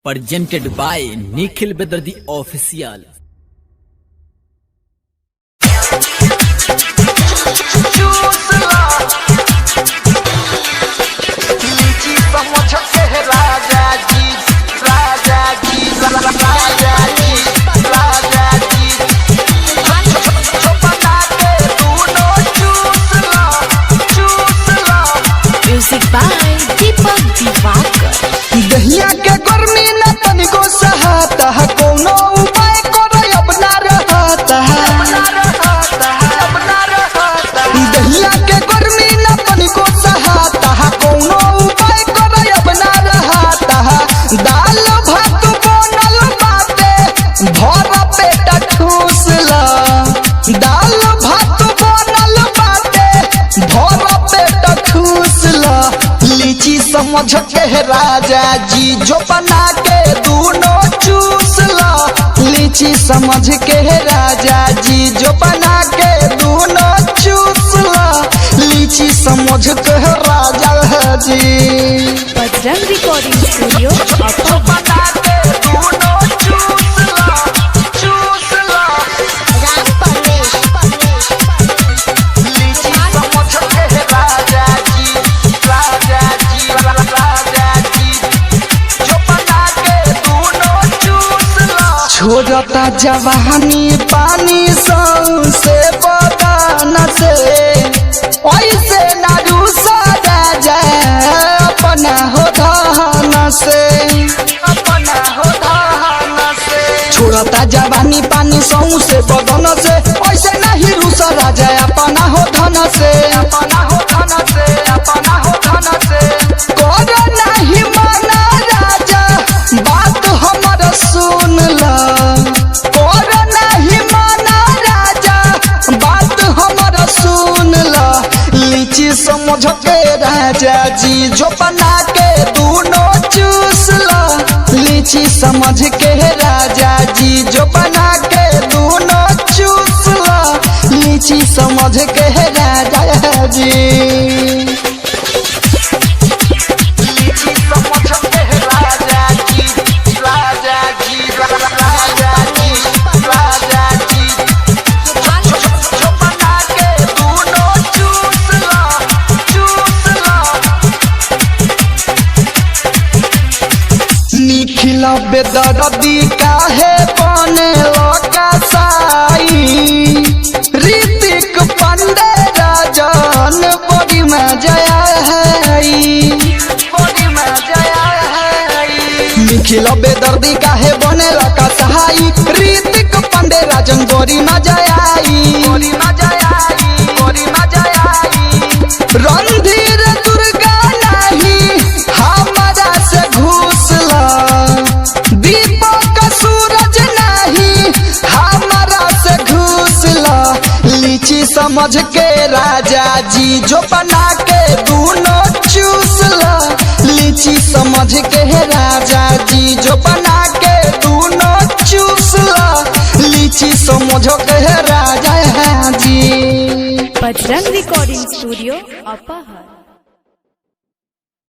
presented by Nikhil Bedardi Official. Music by Deepak Divakar. दहिया के गर्मी न तनिको सहाता है, कोनो उपाय करो अब ना रहता है। दहिया के गर्मी न तनिको सहाता है, कोनो उपाय करो अब ना रहता है। दाल भात बनल बाटे भर पेट ठूस ला। दाल भात बनल बाटे भर पेट ठूस ला। लीची समझ के राजा जी जो बना के दोनों चूस ला। लीची समझ के राजा जी जो बना के दोनों चूस ला। लीची समझ के राजा जी Bajrang Recording Studio, जो बना के दोनों चूस ला, चूस ला। लीची समझ के राजा जी, राजा जी, राजा जी जो बना के दोनों चूस ला। छोड़ता जवानी पानी से बदान से, ऐसे ना रूसा राजा अपना हो धान से, अपना हो धान से। छोड़ता जवानी पानी से बदन से, ऐसे नहीं रूसा राजा अपना हो धन से, अपना हो धन से, अपना हो धन से। करो नहीं माना राजा बात हमर सुन ला। करो नहीं माना राजा बात हमर सुन ला। लीची समझ के राजा जी जो बना के दोनों चूस ला। लीची समझ के राजा जी जो बना के दोनों चूस ला। लीची समझ के राजा जी, लीची समझ के राजा जी, राजा जी, राजा जी, राजा जी जो बना के दोनों चूस ला, चूस ला। निखिल बेदर्दी काहे बने कसाई। ऋतिक पांडे राजन बड़ी मजा है, बड़ी मजा है। निखिल बेदर्दी काहे बने कसाई। ऋतिक पांडे राजन बड़ी मजा आई, बड़ी मजा आई, बड़ी मजा आई। रणधीर दुर्गा नहीं हमारा से घूस ला। दीपक सूरज नहीं हमारा से घूस ला। लीची समझ के राजा जी जो बना के दोनों चूस ला। लीची समझ के राजा जी जो बना के दोनों चूस ला। लीची समझ के राजा जी। Bajrang Recording Studio, Apahar.